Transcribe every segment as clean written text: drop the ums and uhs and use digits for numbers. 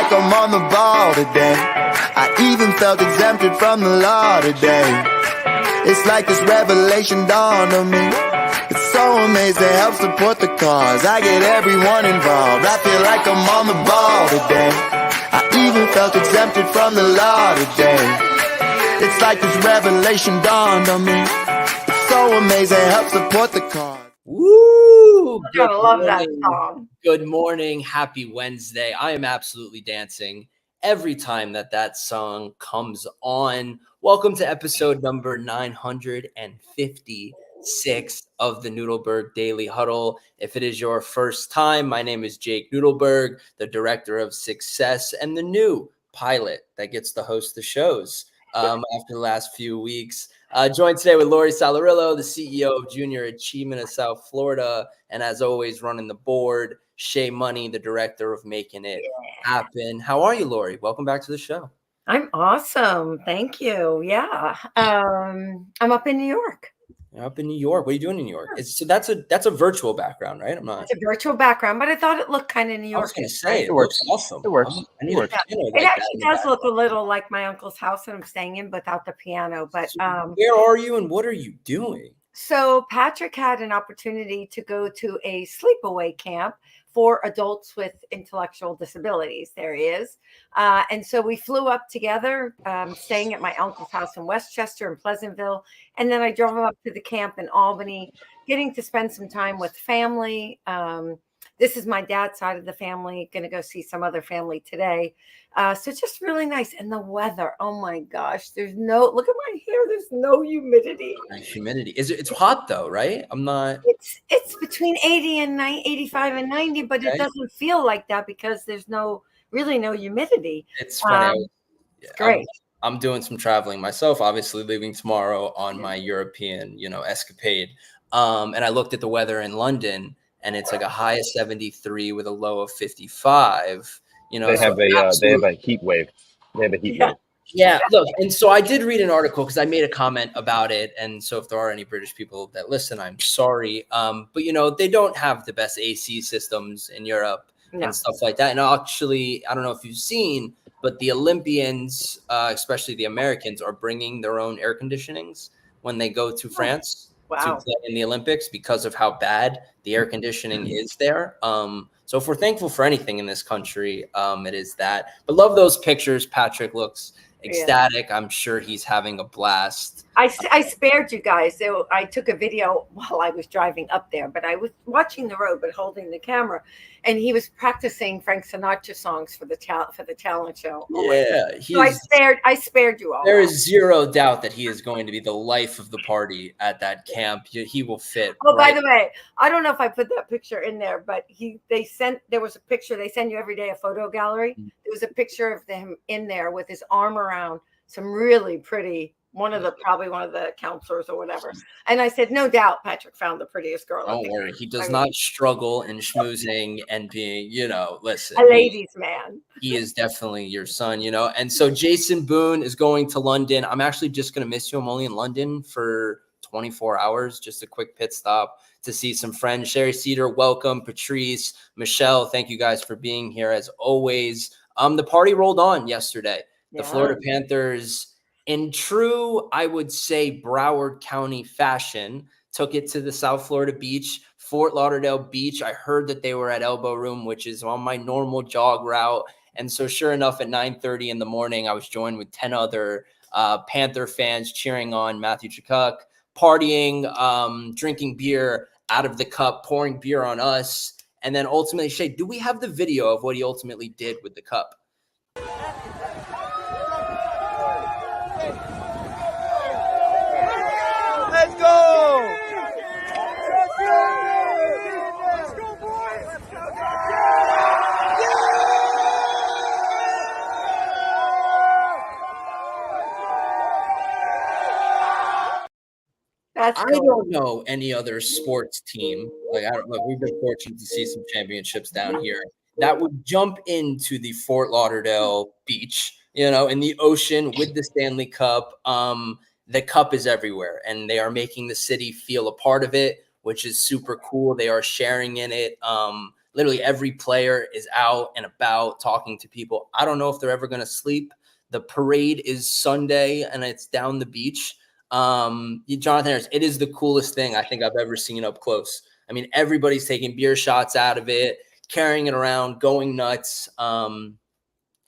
like I'm on the ball today. I even felt exempted from the law today. It's like this revelation dawned on me. It's so amazing, help support the cause. I get everyone involved. I feel like I'm on the ball today. I even felt exempted from the law today. It's like this revelation dawned on me. It's so amazing, help support the cause. Woo! I love that song. Good morning. Happy Wednesday. I am absolutely dancing every time that song comes on. Welcome to episode number 956 of the Nudelberg Daily Huddle. If it is your first time, my name is Jake Nudelberg, the director of success and the new pilot that gets to host the shows after the last few weeks. Joined today with Lori Salarillo, the CEO of Junior Achievement of South Florida, and as always, running the board, Shay Money, the director of Making It Happen. How are you, Lori? Welcome back to the show. I'm awesome. Thank you. Yeah. I'm up in New York. You're up in New York. What are you doing in New York? So that's a virtual background, right? It's a virtual background, but I thought it looked kind of New York. I was going to say, it works awesome. It works. It actually does look a little like my uncle's house that I'm staying in without the piano. But where are you and what are you doing? So Patrick had an opportunity to go to a sleepaway camp for adults with intellectual disabilities. There he is. And so we flew up together, staying at my uncle's house in Westchester and Pleasantville. And then I drove up to the camp in Albany, getting to spend some time with family. This is my dad's side of the family. Going to go see some other family today. So it's just really nice. And the weather, oh my gosh, look at my hair. There's no humidity. Humidity. It's hot though, right? It's between 85 and 90, but okay. It doesn't feel like that because there's really no humidity. It's funny. It's great. I'm doing some traveling myself, obviously leaving tomorrow on my European, escapade. And I looked at the weather in London and it's like a high of 73 with a low of 55. They have a heat wave. They have a heat wave. Yeah, look, and so I did read an article because I made a comment about it. And so if there are any British people that listen, I'm sorry. But, they don't have the best AC systems in Europe and stuff like that. And actually, I don't know if you've seen, but the Olympians, especially the Americans, are bringing their own air conditionings when they go to France to play in the Olympics because of how bad the air conditioning is there. So if we're thankful for anything in this country, it is that. But love those pictures. Patrick looks ecstatic. I'm sure he's having a blast. I spared you guys. So I took a video while I was driving up there, but I was watching the road but holding the camera, and he was practicing Frank Sinatra songs for the talent show. So I spared you all. There is zero doubt that he is going to be the life of the party at that camp. He will fit. Oh, by the way, I don't know if I put that picture in there, but there was a picture. They send you every day a photo gallery. There was a picture of him in there with his arm around some really pretty. Probably one of the counselors or whatever. And I said, no doubt Patrick found the prettiest girl. Don't worry. He does not struggle in schmoozing and being, listen. A ladies' man. He is definitely your son, And so Jason Boone is going to London. I'm actually just going to miss you. I'm only in London for 24 hours, just a quick pit stop to see some friends. Sherry Cedar, welcome. Patrice, Michelle, thank you guys for being here as always. The party rolled on yesterday. The Florida Panthers, in true, I would say, Broward County fashion, took it to the South Florida beach, Fort Lauderdale Beach. I heard that they were at Elbow Room, which is on my normal jog route. And so sure enough, at 9:30 in the morning, I was joined with 10 other Panther fans cheering on Matthew Tkachuk, partying, drinking beer out of the cup, pouring beer on us. And then ultimately, Shay, do we have the video of what he ultimately did with the cup? Let's go! I don't know any other sports team. We've been fortunate to see some championships down here that would jump into the Fort Lauderdale beach, in the ocean with the Stanley Cup. The cup is everywhere, and they are making the city feel a part of it, which is super cool. They are sharing in it. literally every player is out and about talking to people. I don't know if they're ever going to sleep. The parade is Sunday and it's down the beach. Jonathan Harris, it is the coolest thing I think I've ever seen up close. I mean, everybody's taking beer shots out of it, carrying it around, going nuts. And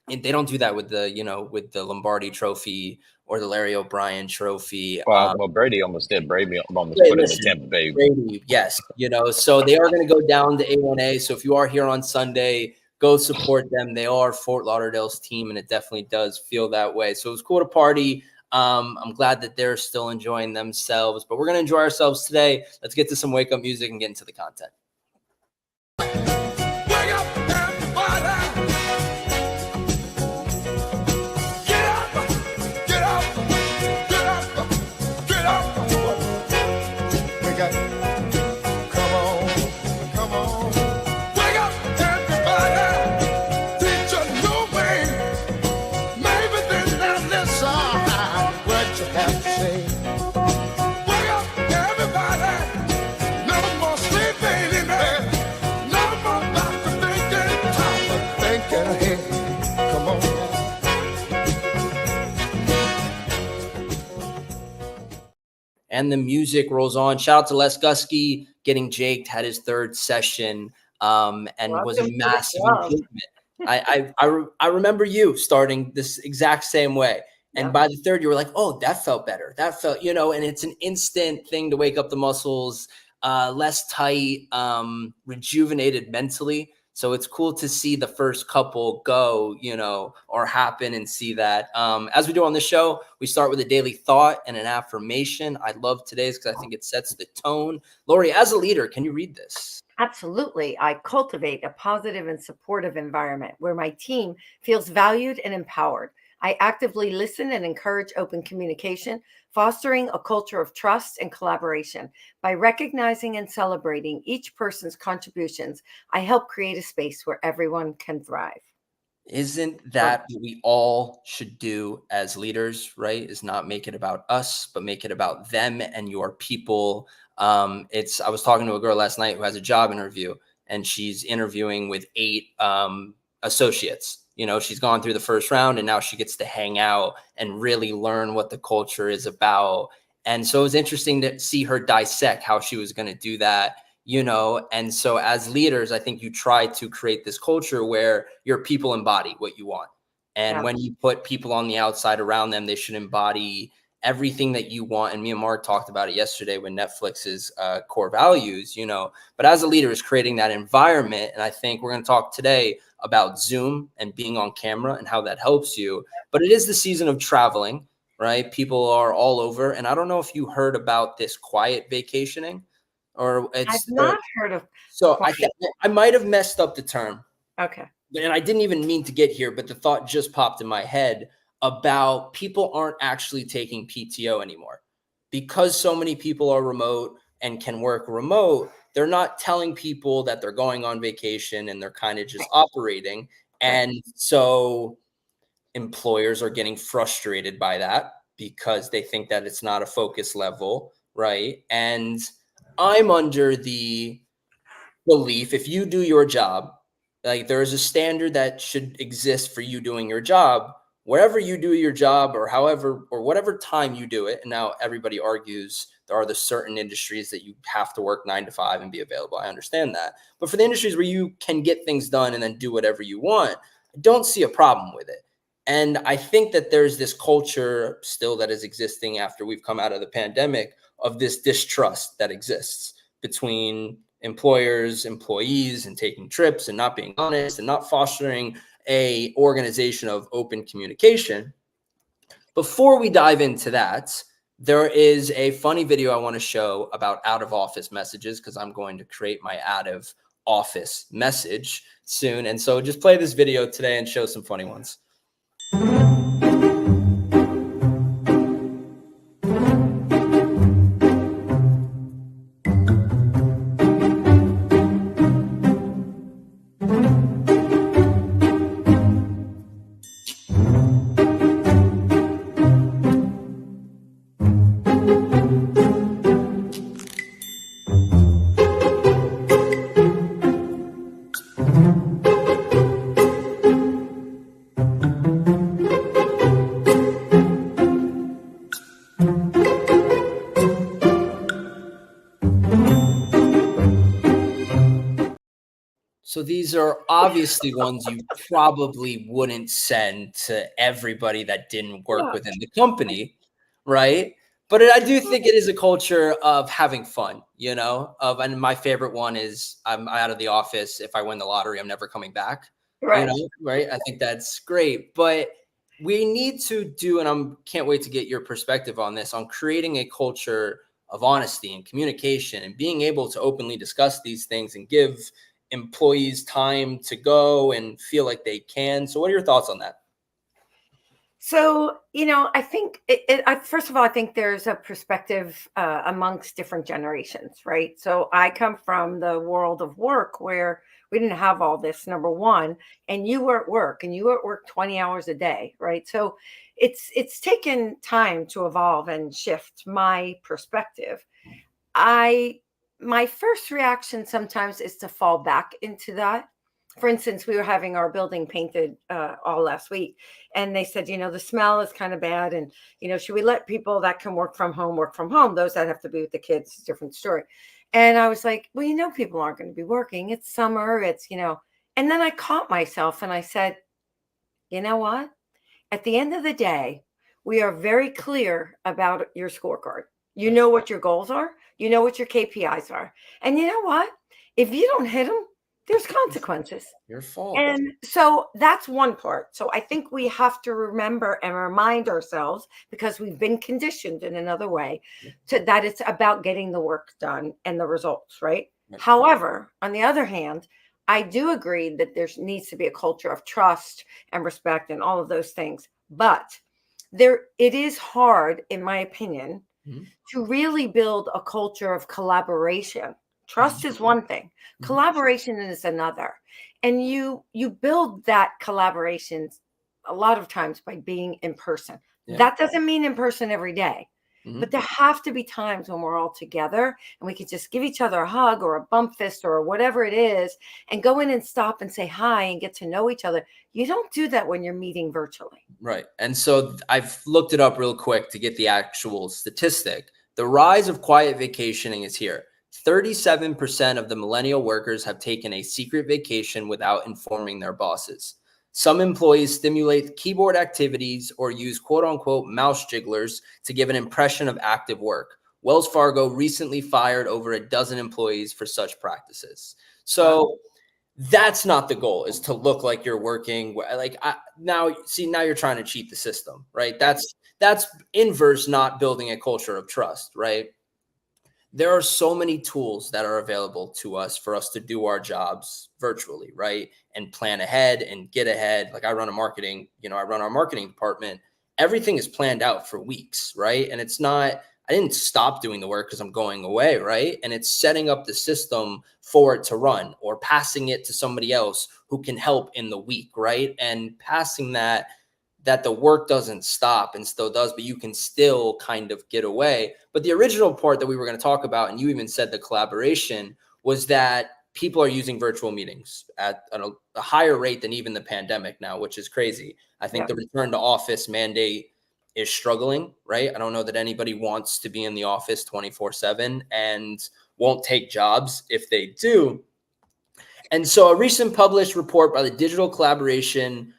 they don't do that with the Lombardi Trophy or the Larry O'Brien Trophy. Well, Brady almost did. Brady almost put in the Tampa Bay. Brady, yes, so they are going to go down to A1A. So if you are here on Sunday, go support them. They are Fort Lauderdale's team, and it definitely does feel that way. So it was cool to party. I'm glad that they're still enjoying themselves, but we're going to enjoy ourselves today. Let's get to some wake up music and get into the content. And the music rolls on. Shout out to Les Gusky getting jaked, had his third session, and was a massive improvement. I remember you starting this exact same way. And by the third, you were like, oh, that felt better. That felt, and it's an instant thing to wake up the muscles, less tight, rejuvenated mentally. So it's cool to see the first couple go, or happen and see that. As we do on the show, we start with a daily thought and an affirmation. I love today's because I think it sets the tone. Lori, as a leader, can you read this? Absolutely. I cultivate a positive and supportive environment where my team feels valued and empowered. I actively listen and encourage open communication, fostering a culture of trust and collaboration. By recognizing and celebrating each person's contributions, I help create a space where everyone can thrive. Isn't that what we all should do as leaders, right? Is not make it about us, but make it about them and your people. I was talking to a girl last night who has a job interview, and she's interviewing with 8 associates. She's gone through the first round and now she gets to hang out and really learn what the culture is about. And so it was interesting to see her dissect how she was going to do that, and so as leaders, I think you try to create this culture where your people embody what you want. And when you put people on the outside around them, they should embody everything that you want. And me and Mark talked about it yesterday with Netflix's core values, but as a leader is creating that environment. And I think we're going to talk today about Zoom and being on camera and how that helps you. But it is the season of traveling, right? People are all over. And I don't know if you heard about this quiet vacationing or it's I've not heard of. So I might have messed up the term. Okay. And I didn't even mean to get here, but the thought just popped in my head about people aren't actually taking PTO anymore because so many people are remote and can work remote. They're not telling people that they're going on vacation and they're kind of just operating. And so employers are getting frustrated by that because they think that it's not a focus level, right? And I'm under the belief if you do your job, like there is a standard that should exist for you doing your job, wherever you do your job or however, or whatever time you do it. And now everybody argues there are the certain industries that you have to work 9 to 5 and be available. I understand that. But for the industries where you can get things done and then do whatever you want, I don't see a problem with it. And I think that there's this culture still that is existing after we've come out of the pandemic of this distrust that exists between employers, employees, and taking trips and not being honest and not fostering a organization of open communication. Before we dive into that, there is a funny video I want to show about out of office messages because I'm going to create my out of office message soon. And so just play this video today and show some funny ones. So these are obviously ones you probably wouldn't send to everybody that didn't work Yeah. within the company, right? But I do think it is a culture of having fun, you know, and my favorite one is I'm out of the office. If I win the lottery, I'm never coming back, you Right. know, right? I think that's great. But we need to do, and I can't wait to get your perspective on this, on creating a culture of honesty and communication and being able to openly discuss these things and give employees time to go and feel like they can. So what are your thoughts on that? So, I think first of all, I think there's a perspective amongst different generations, right? So I come from the world of work where we didn't have all this, number one, and you were at work 20 hours a day, right? So it's taken time to evolve and shift my perspective. I My first reaction sometimes is to fall back into that. For instance, we were having our building painted all last week, and they said, the smell is kind of bad, and should we let people that can work from home work from home? Those that have to be with the kids, different story. And I was like, well, people aren't going to be working. It's summer. And then I caught myself and I said, you know what? At the end of the day, we are very clear about your scorecard. You know what your goals are. You know what your KPIs are. And you know what? If you don't hit them, there's consequences. Your fault. And so that's one part. So I think we have to remember and remind ourselves, because we've been conditioned in another way, that it's about getting the work done and the results, right? However, on the other hand, I do agree that there needs to be a culture of trust and respect and all of those things. But it is hard, in my opinion, to really build a culture of collaboration. Trust is one thing, collaboration is another. And you build that collaboration a lot of times by being in person. That doesn't mean in person every day. But there have to be times when we're all together and we can just give each other a hug or a bump fist or whatever it is and go in and stop and say hi and get to know each other. You don't do that when you're meeting virtually. Right. And so I've looked it up real quick to get the actual statistic. The rise of quiet vacationing is here. 37% of the millennial workers have taken a secret vacation without informing their bosses. Some employees stimulate keyboard activities or use quote unquote mouse jigglers to give an impression of active work. Wells Fargo recently fired over a dozen employees for such practices. So that's not the goal, is to look like you're working. Now you're trying to cheat the system, right? That's inverse, not building a culture of trust, right? There are so many tools that are available to us for us to do our jobs virtually, right? And plan ahead and get ahead. Like I run our marketing department. Everything is planned out for weeks, right? And I didn't stop doing the work because I'm going away, right? And it's setting up the system for it to run or passing it to somebody else who can help in the week, right? And passing that the work doesn't stop and still does, but you can still kind of get away. But the original part that we were going to talk about, and you even said the collaboration, was that people are using virtual meetings at a higher rate than even the pandemic now, which is crazy. I think the return to office mandate is struggling, right? I don't know that anybody wants to be in the office 24/7 and won't take jobs if they do. And so a recent published report by the Digital Collaboration,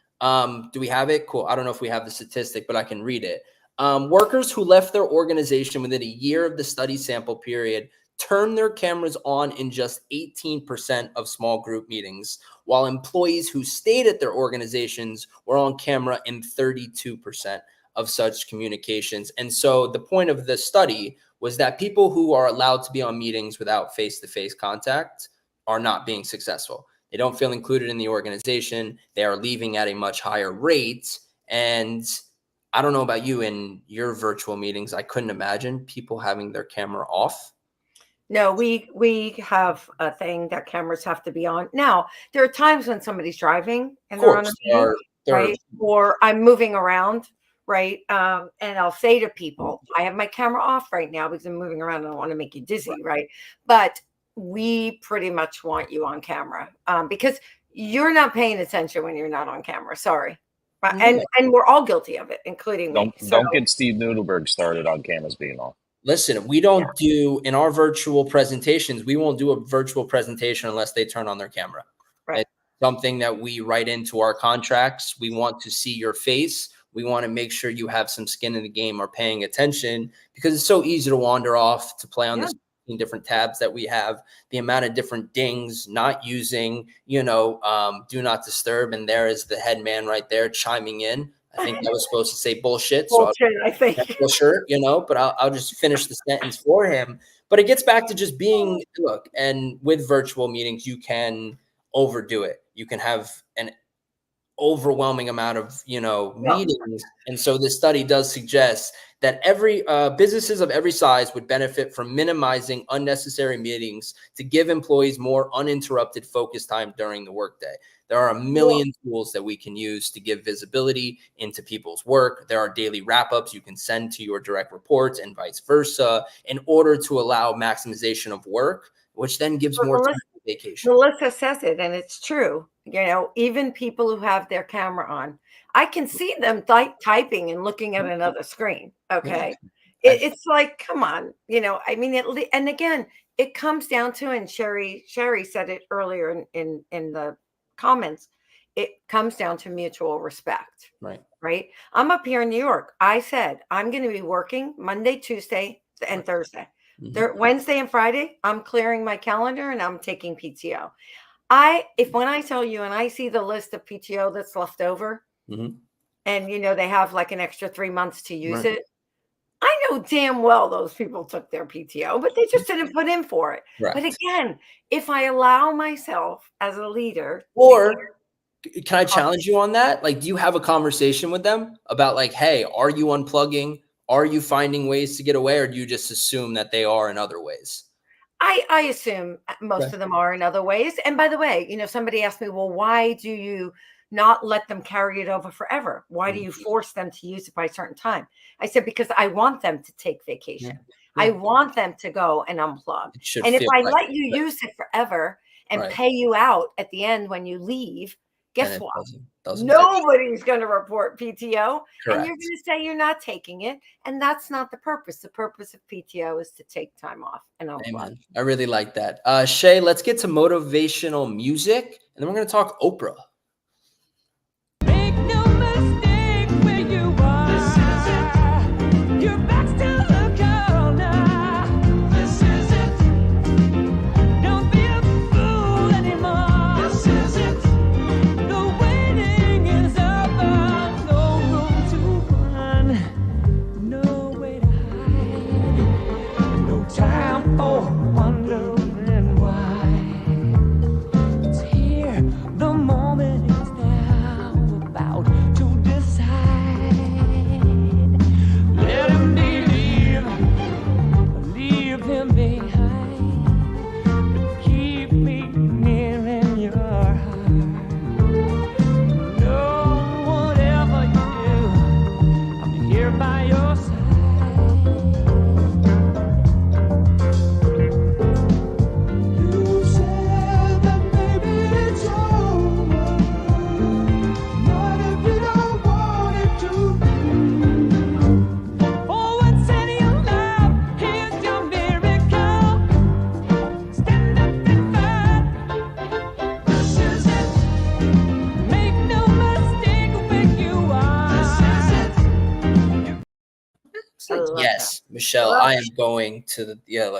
do we have it? Cool. I don't know if we have the statistic, but I can read it. Workers who left their organization within a year of the study sample period turned their cameras on in just 18% of small group meetings, while employees who stayed at their organizations were on camera in 32% of such communications. And so the point of the study was that people who are allowed to be on meetings without face-to-face contact are not being successful. They don't feel included in the organization. They are leaving at a much higher rate. And I don't know about you, in your virtual meetings, I couldn't imagine people having their camera off. No, we have a thing that cameras have to be on. Now, there are times when somebody's driving and they're on a meeting, right? Or I'm moving around, right? And I'll say to people, I have my camera off right now because I'm moving around. I don't want to make you dizzy, right? But we pretty much want you on camera because you're not paying attention when you're not on camera. Sorry. And we're all guilty of it, including me. Don't get Steve Nudelberg started on cameras being off. Listen, we don't do in our virtual presentations. We won't do a virtual presentation unless they turn on their camera. Right. It's something that we write into our contracts. We want to see your face. We want to make sure you have some skin in the game or paying attention, because it's so easy to wander off to play on Yeah. the different tabs that we have, the amount of different dings, not using, do not disturb. And there is the head man right there chiming in. I think that was supposed to say bullshit. So Bullshit, I think. sure, but I'll just finish the sentence for him. But it gets back to just being, look, and with virtual meetings, you can overdo it. You can have an overwhelming amount of meetings, and so this study does suggest that every businesses of every size would benefit from minimizing unnecessary meetings to give employees more uninterrupted focus time during the workday. There are a million tools that we can use to give visibility into people's work. There are daily wrap-ups you can send to your direct reports and vice versa, in order to allow maximization of work, which then gives more time for vacation. Melissa says it, and it's true. Even people who have their camera on, I can see them typing and looking at another screen. Okay. Yeah. It's like, come on, and again, it comes down to, and Sherry said it earlier in the comments, it comes down to mutual respect. Right. I'm up here in New York. I said, I'm going to be working Monday, Tuesday, and Thursday. Wednesday and Friday, I'm clearing my calendar and I'm taking PTO. When I tell you, and I see the list of PTO that's left over, and they have like an extra 3 months to use it, I know damn well those people took their PTO, but they just didn't put in for it. But again, if I allow myself as a leader, or can I challenge you on that? Like, do you have a conversation with them about, like, hey, are you unplugging? Are you finding ways to get away, or do you just assume that they are in other ways? I assume most of them are in other ways. And by the way, somebody asked me, well, why do you not let them carry it over forever? Why do you force them to use it by a certain time? I said, because I want them to take vacation. I want them to go and unplug. And if I let you use it forever and pay you out at the end when you leave, guess what? Nobody's going to report PTO. And you're going to say you're not taking it. And that's not the purpose. The purpose of PTO is to take time off. And Amen. I really like that. Shay, let's get to motivational music, and then we're going to talk Oprah. Make no mistake where you are. This is it. Your back's to the corner. This is it. Don't be a fool anymore. This is it. The waiting is over. No room to run. No way to hide. No time for wondering why. It's here. The moment is now. About to decide. Let him believe, leave him behind, but keep me near in your heart. No, whatever you do, I'm here by your side. You said that maybe it's over. What if you don't want it to be? For once in your life, here's your miracle. Stand up and fight. This is it. Make no mistake where you are. This is it. Yes, Michelle, I am going to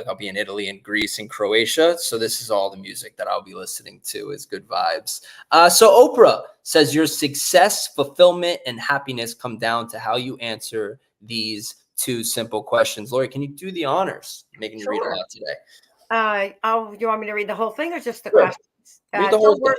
I'll be in Italy and Greece and Croatia. So this is all the music that I'll be listening to, is good vibes. So Oprah says your success, fulfillment, and happiness come down to how you answer these two simple questions. Lori, can you do the honors, making you read a lot today? You want me to read the whole thing or just the Sure. questions? Read the whole thing.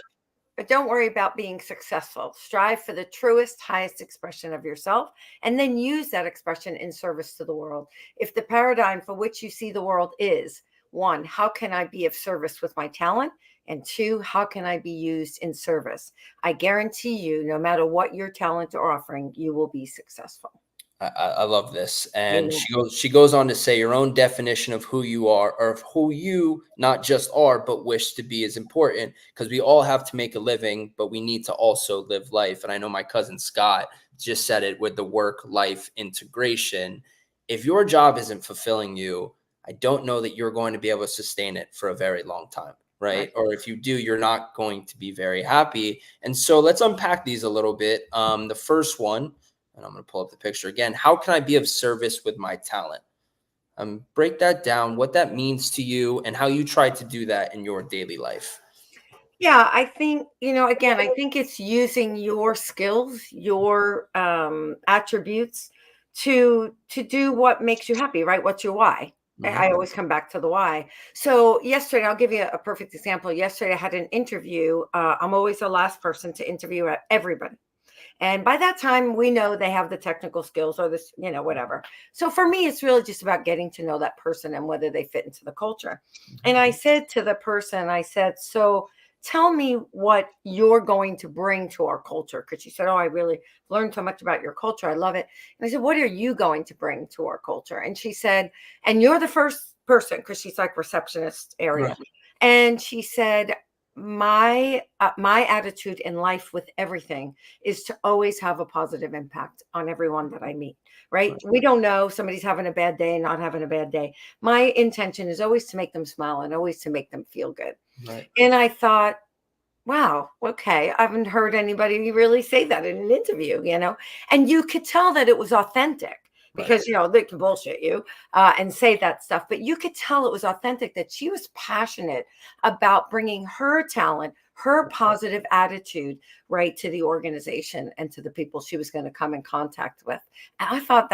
But don't worry about being successful. Strive for the truest, highest expression of yourself, and then use that expression in service to the world. If the paradigm for which you see the world is, 1, how can I be of service with my talent? And 2, how can I be used in service? I guarantee you, no matter what your talent or offering, you will be successful. I love this. And she goes on to say your own definition of who you are, or of who you not just are, but wish to be, is important, because we all have to make a living, but we need to also live life. And I know my cousin Scott just said it with the work-life integration. If your job isn't fulfilling you, I don't know that you're going to be able to sustain it for a very long time. right? Or if you do, you're not going to be very happy. And so let's unpack these a little bit. The first one, and I'm going to pull up the picture again. How can I be of service with my talent? Break that down, what that means to you, and how you try to do that in your daily life. Yeah, I think, again, I think it's using your skills, your attributes to do what makes you happy, right? What's your why? I always come back to the why. So yesterday, I'll give you a perfect example. Yesterday, I had an interview. I'm always the last person to interview everybody. And by that time, we know they have the technical skills or this, whatever. So for me, it's really just about getting to know that person and whether they fit into the culture. And I said to the person, I said, so tell me what you're going to bring to our culture. Because she said, oh, I really learned so much about your culture. I love it. And I said, what are you going to bring to our culture? And she said, and you're the first person, because she's like receptionist area. Right. And she said, my attitude in life with everything is to always have a positive impact on everyone that I meet, right? We don't know, somebody's having a bad day, not having a bad day. My intention is always to make them smile and always to make them feel good. Right. And I thought, wow, okay, I haven't heard anybody really say that in an interview, and you could tell that it was authentic. Because they can bullshit you and say that stuff, but you could tell it was authentic, that she was passionate about bringing her talent, her positive attitude, right, to the organization and to the people she was going to come in contact with. And I thought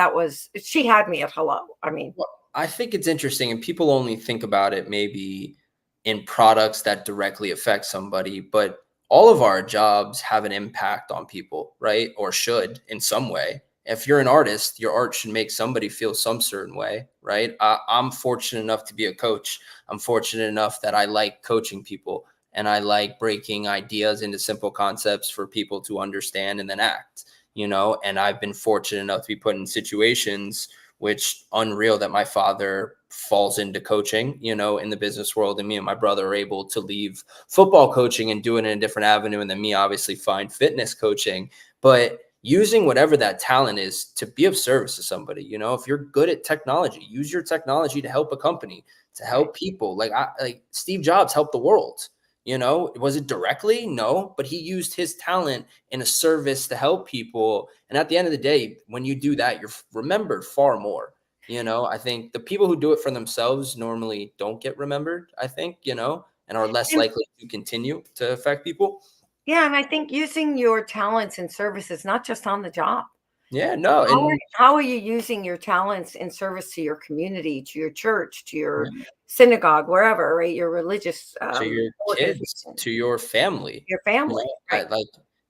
she had me at hello. I mean, Well, I think it's interesting, and people only think about it maybe in products that directly affect somebody, but all of our jobs have an impact on people, right? Or should in some way. If you're an artist, your art should make somebody feel some certain way, right? I'm fortunate enough to be a coach. I'm fortunate enough that I like coaching people, and I like breaking ideas into simple concepts for people to understand and then act, and I've been fortunate enough to be put in situations which unreal that my father falls into coaching, in the business world. And me and my brother are able to leave football coaching and do it in a different avenue. And then me obviously find fitness coaching, but using whatever that talent is to be of service to somebody. If you're good at technology, use your technology to help a company, to help people. Like Steve Jobs helped the world. Was it directly? No, but he used his talent in a service to help people. And at the end of the day, when you do that, you're remembered far more. I think the people who do it for themselves normally don't get remembered, I think, and are less likely to continue to affect people. yeah, and I think using your talents and services, not just on the job. Yeah, no. How are you using your talents in service to your community, to your church, to your synagogue, wherever, right? Your religious to your kids, to your family. your family, right? Like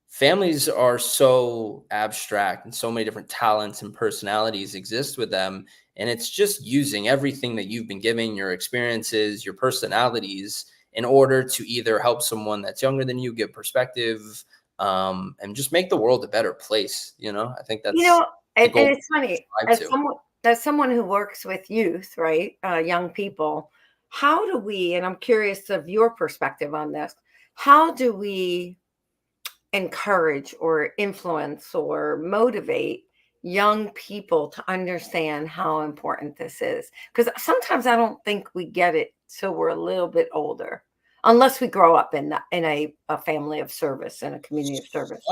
families are so abstract, and so many different talents and personalities exist with them. And it's just using everything that you've been given, your experiences, your personalities, in order to either help someone that's younger than you, give perspective, and just make the world a better place. I think that's the And goal it's funny, to strive to. as someone who works with youth, right, young people, how do we? And I'm curious of your perspective on this. How do we encourage or influence or motivate young people to understand how important this is? Because sometimes I don't think we get it till we're a little bit older, unless we grow up in a family of service and a community of service.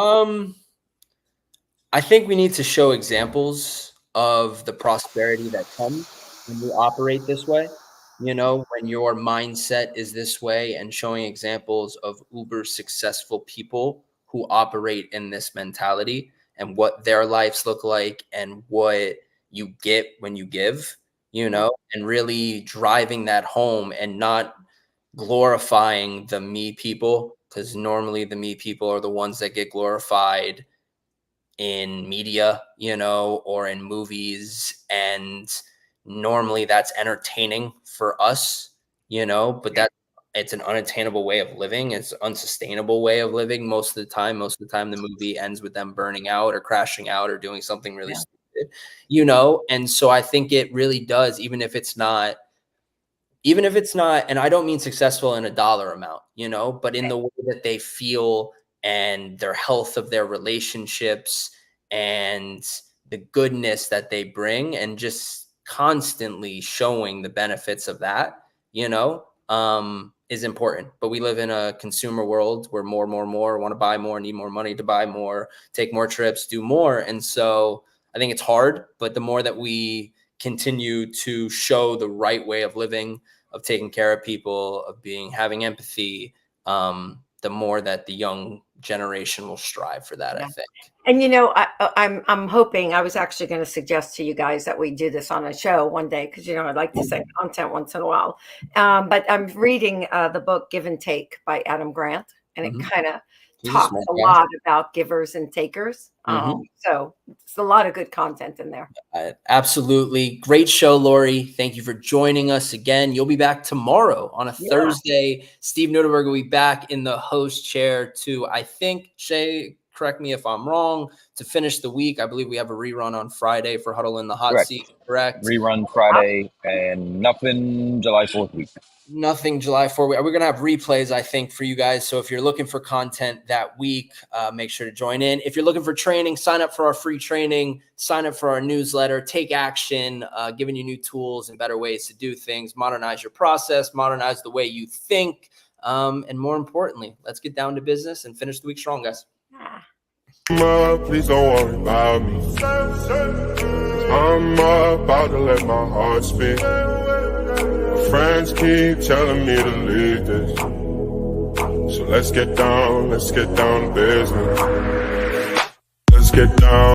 I think we need to show examples of the prosperity that comes when you operate this way. When your mindset is this way, and showing examples of uber successful people who operate in this mentality and what their lives look like and what you get when you give, and really driving that home and not glorifying the me people, because normally the me people are the ones that get glorified in media, or in movies. And normally that's entertaining for us, but it's an unattainable way of living. It's an unsustainable way of living most of the time. Most of the time the movie ends with them burning out or crashing out or doing something really stupid, And so I think it really does, even if it's not, and I don't mean successful in a dollar amount, but in the way that they feel and their health of their relationships and the goodness that they bring, and just constantly showing the benefits of that, is important, but we live in a consumer world where more want to buy more, need more money to buy more, take more trips, do more. And so I think it's hard, but the more that we continue to show the right way of living, of taking care of people, of having empathy, the more that the young generation will strive for that, I think. And I'm hoping, I was actually going to suggest to you guys that we do this on a show one day, because I'd like to say content once in a while. But I'm reading the book Give and Take by Adam Grant, and it kind of talks a lot about givers and takers. So it's a lot of good content in there. Absolutely. Great show, Lori. Thank you for joining us again. You'll be back tomorrow on a Thursday. Steve Nudelberg will be back in the host chair to, I think, Shay, correct me if I'm wrong, to finish the week. I believe we have a rerun on Friday for Huddle in the Hot Seat, correct? Rerun Friday and nothing July 4th week. Nothing July 4th. We're going to have replays, I think, for you guys. So if you're looking for content that week, make sure to join in. If you're looking for training, sign up for our free training, sign up for our newsletter, take action, giving you new tools and better ways to do things, modernize your process, modernize the way you think. And more importantly, let's get down to business and finish the week strong, guys. Please don't worry about me. I'm about to let my heart speak. My friends keep telling me to leave this. So let's get down to business. Let's get down.